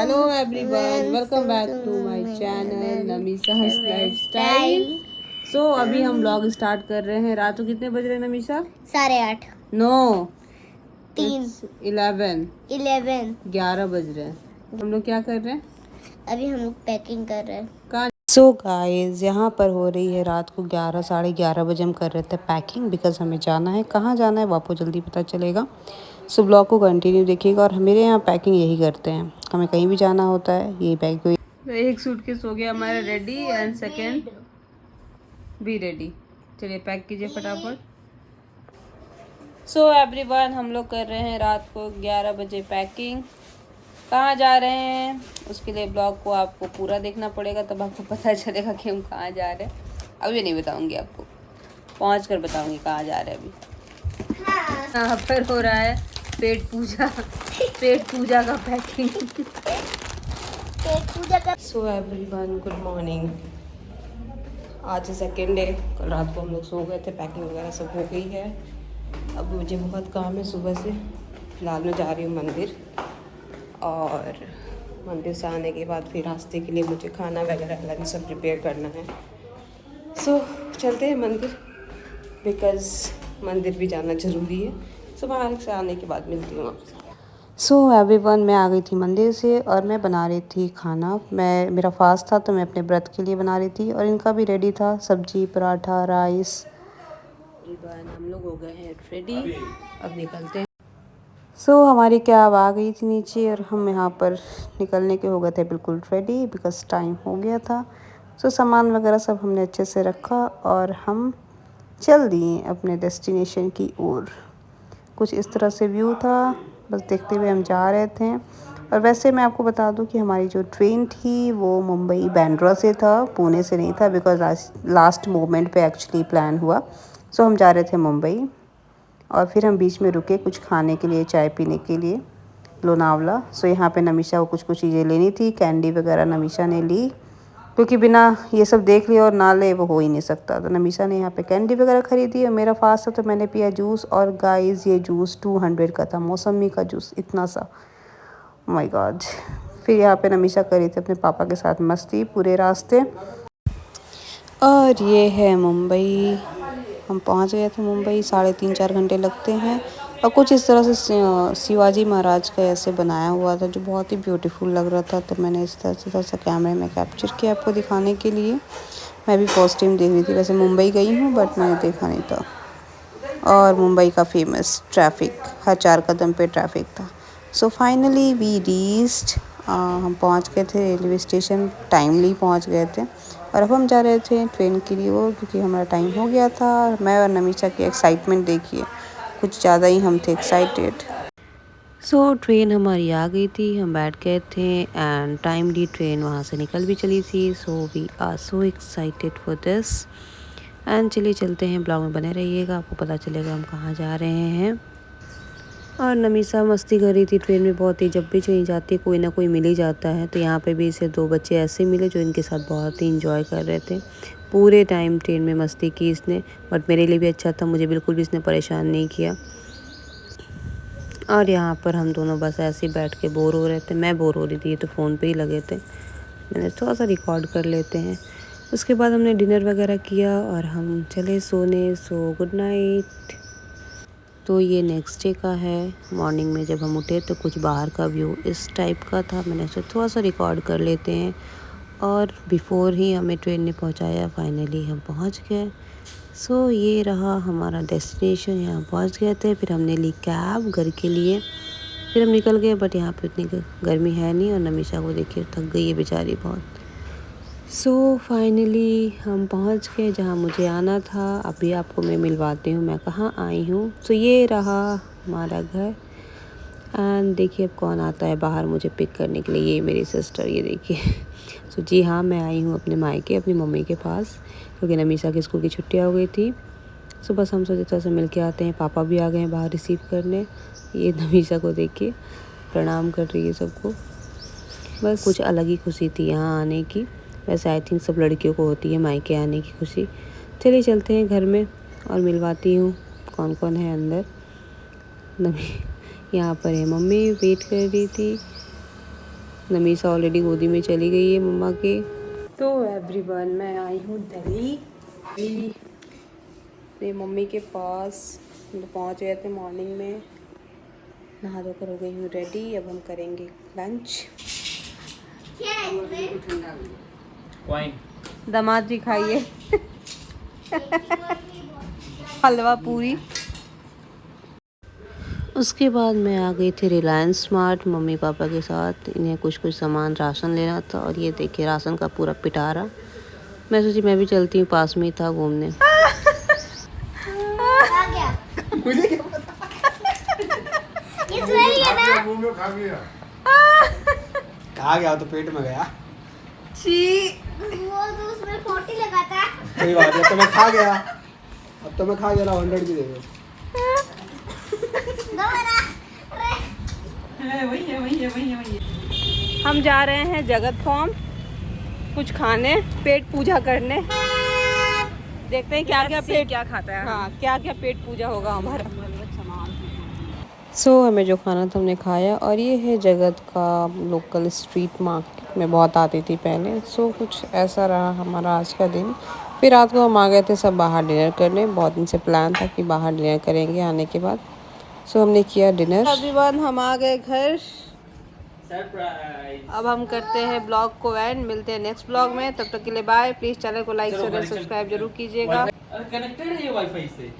Hello everyone, welcome back to my channel Namisa's lifestyle. So अभी हम vlog start कर रहे हैं। रात को कितने बज रहे हैं नमीसा? 8:30। नो, 3 11 11 बज रहे हैं। हम लोग क्या कर रहे हैं? अभी हम लोग पैकिंग कर रहे हैं। कहाँ? सो गाइस, यहाँ पर हो रही है रात को 11 साढ़े 11 बजे हम कर रहे थे पैकिंग, बिकॉज हमें जाना है। कहाँ जाना है वो आपको जल्दी पता चलेगा। सो ब्लॉग को कंटिन्यू देखिएगा। और मेरे यहाँ पैकिंग यही करते हैं, हमें कहीं भी जाना होता है यही पैक। तो एक सूटकेस हो गया हमारा रेडी एंड सेकेंड भी रेडी। चलिए पैक कीजिए फटाफट। सो एवरीवन, हम लोग कर रहे हैं रात को 11 बजे पैकिंग। कहाँ जा रहे हैं उसके लिए ब्लॉग को आपको पूरा देखना पड़ेगा, तब आपको पता चलेगा कि हम कहाँ जा रहे हैं। अभी नहीं बताऊंगी आपको, पहुँच कर बताऊंगी कहाँ जा रहे हैं। अभी यहाँ पर हो रहा है पेट पूजा का पैकिंग। पेट पूजा का। So everyone, good morning. आज सेकेंड डे। कल रात को हम लोग सो गए थे, पैकिंग वगैरह सब हो गई है। अब मुझे बहुत काम है सुबह से। फिलहाल मैं जा रही हूँ मंदिर, और मंदिर से आने के बाद फिर रास्ते के लिए मुझे खाना वगैरह लंच सब प्रिपेयर करना है। सो चलते हैं मंदिर, बिकॉज़ मंदिर भी जाना ज़रूरी है। सो बाहर से आने के बाद मिलती हूँ आपसे। सो एवरीवन, मैं आ गई थी मंदिर से और मैं बना रही थी खाना। मेरा फास्ट था तो मैं अपने व्रत के लिए बना रही थी, और इनका भी रेडी था, सब्जी पराठा राइस। हम लोग हो गए हैं रेडी, अब निकलते हैं। सो हमारी कैब आ गई थी नीचे, और हम यहाँ पर निकलने के हो गए थे बिल्कुल रेडी, बिकॉज टाइम हो गया था। सो सामान वगैरह सब हमने अच्छे से रखा और हम चल दिए अपने डेस्टिनेशन की ओर। कुछ इस तरह से व्यू था, बस देखते हुए हम जा रहे थे। और वैसे मैं आपको बता दूं कि हमारी जो ट्रेन थी वो मुंबई बांद्रा से था, पुणे से नहीं था, बिकॉज लास्ट मोमेंट पे एक्चुअली प्लान हुआ। सो हम जा रहे थे मुंबई, और फिर हम बीच में रुके कुछ खाने के लिए, चाय पीने के लिए, लोनावला। सो यहाँ पे नमीशा को कुछ चीज़ें लेनी थी, कैंडी वगैरह नमीशा ने ली, क्योंकि बिना ये सब देख लिया और ना ले वो हो ही नहीं सकता। तो नमीशा ने यहाँ पे कैंडी वगैरह खरीदी, और मेरा फास्ट था तो मैंने पिया जूस। और गाइस, ये जूस 200 का था, मौसमी का जूस, इतना सा, माय गॉड। फिर यहाँ पे नमीशा करी थी अपने पापा के साथ मस्ती पूरे रास्ते। और ये है मुंबई, हम पहुँच गए थे मुंबई। 3.5-4 घंटे लगते हैं। और कुछ इस तरह से शिवाजी महाराज का ऐसे बनाया हुआ था, जो बहुत ही ब्यूटीफुल लग रहा था। तो मैंने इस तरह से थोड़ा सा कैमरे में कैप्चर किया आपको दिखाने के लिए। मैं भी फर्स्ट टाइम देख रही थी, वैसे मुंबई गई हूँ बट मैंने देखा नहीं था। और मुंबई का फेमस ट्रैफिक, हर 4 कदम पे ट्रैफिक था। सो फाइनली वी रीच्ड, हम पहुँच गए थे रेलवे स्टेशन, टाइमली पहुँच गए थे। और अब हम जा रहे थे ट्रेन के लिए वो, क्योंकि हमारा टाइम हो गया था। मैं और नमीशा की एक्साइटमेंट देखिए, कुछ ज़्यादा ही हम थे एक्साइटेड। सो ट्रेन हमारी आ गई थी, हम बैठ गए थे, एंड टाइमली ट्रेन वहाँ से निकल भी चली थी। So we are so excited for this. And चलिए चलते हैं, ब्लॉग में बने रहिएगा, आपको पता चलेगा हम कहाँ जा रहे हैं। और नमीसा मस्ती कर रही थी ट्रेन में बहुत ही। जब भी कहीं जाती है कोई ना कोई मिल ही जाता है, तो यहाँ पे भी इसे 2 बच्चे ऐसे मिले जो इनके साथ बहुत ही इंजॉय कर रहे थे। पूरे टाइम ट्रेन में मस्ती की इसने, बट मेरे लिए भी अच्छा था, मुझे बिल्कुल भी इसने परेशान नहीं किया। और यहाँ पर हम दोनों बस ऐसे ही बैठ के बोर हो रहे थे। मैं बोर हो रही थी, ये तो फ़ोन पे ही लगे थे। मैंने थोड़ा सा रिकॉर्ड कर लेते हैं। उसके बाद हमने डिनर वगैरह किया और हम चले सोने। So good night. तो ये नेक्स्ट डे का है। मॉर्निंग में जब हम उठे तो कुछ बाहर का व्यू इस टाइप का था। मैंने सोचा थोड़ा सा रिकॉर्ड कर लेते हैं। और बिफ़ोर ही हमें ट्रेन ने पहुंचाया, फाइनली हम पहुंच गए। सो ये रहा हमारा डेस्टिनेशन, यहाँ पहुंच गए थे। फिर हमने ली कैब घर के लिए, फिर हम निकल गए। बट यहाँ पे इतनी गर्मी है नहीं, और नमीशा को देखिए थक गई है बेचारी बहुत। सो फाइनली हम पहुंच गए जहां मुझे आना था। अभी आपको मैं मिलवाती हूँ मैं कहाँ आई हूँ। सो ये रहा हमारा घर, एंड देखिए अब कौन आता है बाहर मुझे पिक करने के लिए। ये मेरी सिस्टर, ये देखिए। सो जी हाँ, मैं आई हूँ अपने मायके, अपनी मम्मी के पास, क्योंकि नमीशा की स्कूल की छुट्टियाँ हो गई थी। सो बस हम सोचे थोड़ा सा मिल के आते हैं। पापा भी आ गए हैं बाहर रिसीव करने। ये नमीशा को देखिए प्रणाम कर रही है सबको। बस कुछ अलग ही खुशी थी यहाँ आने की। वैसे आई थिंक सब लड़कियों को होती है मायके आने की खुशी। चलिए चलते हैं घर में और मिलवाती हूँ कौन कौन है अंदर। नमी यहाँ पर है, मम्मी वेट कर रही थी। नमीसा ऑलरेडी गोदी में चली गई है मम्मा के। तो एवरीवन, मैं आई हूँ दिल्ली अपनी मम्मी के पास। हम तो पहुँच गए थे मॉर्निंग में, नहा धोकर हो गई हूँ रेडी। अब हम करेंगे लंच। दामाद जी खाइए हलवा पूरी। उसके बाद मैं आ गई थी रिलायंस स्मार्ट मम्मी पापा के साथ। इन्हें कुछ सामान राशन लेना था और ये देखिए राशन का पूरा पिटारा। मैं सोची मैं भी चलती हूँ, पास में ही था घूमने। आ गया। मुझे क्या पता। ये सही है ना? मुंह में खा गया तो पेट में गया। वो तो उसमें 40 लगा था। कोई बात नहीं, तो मैं खा गया। अब तो मैं खा गया, 100 भी दे दो। हम जा रहे हैं जगत फॉर्म कुछ खाने, पेट पूजा करने। देखते हैं क्या क्या पेट क्या खाता है। हाँ, क्या क्या पेट पूजा होगा हमारा। हमें जो खाना था हमने खाया। और ये है जगत का लोकल स्ट्रीट मार्केट, में बहुत आती थी पहले। कुछ ऐसा रहा हमारा आज का दिन। फिर रात को हम आ गए थे सब बाहर डिनर करने। बहुत दिन से प्लान था कि बाहर डिनर करेंगे आने के बाद। हमने किया डिनर। अभी बाद हम आ गए घर। अब हम करते हैं ब्लॉग को एंड। मिलते हैं नेक्स्ट ब्लॉग में, तब तक के लिए बाय। प्लीज चैनल को लाइक शेयर सब्सक्राइब जरूर कीजिएगा। कनेक्टेड है ये वाईफाई से।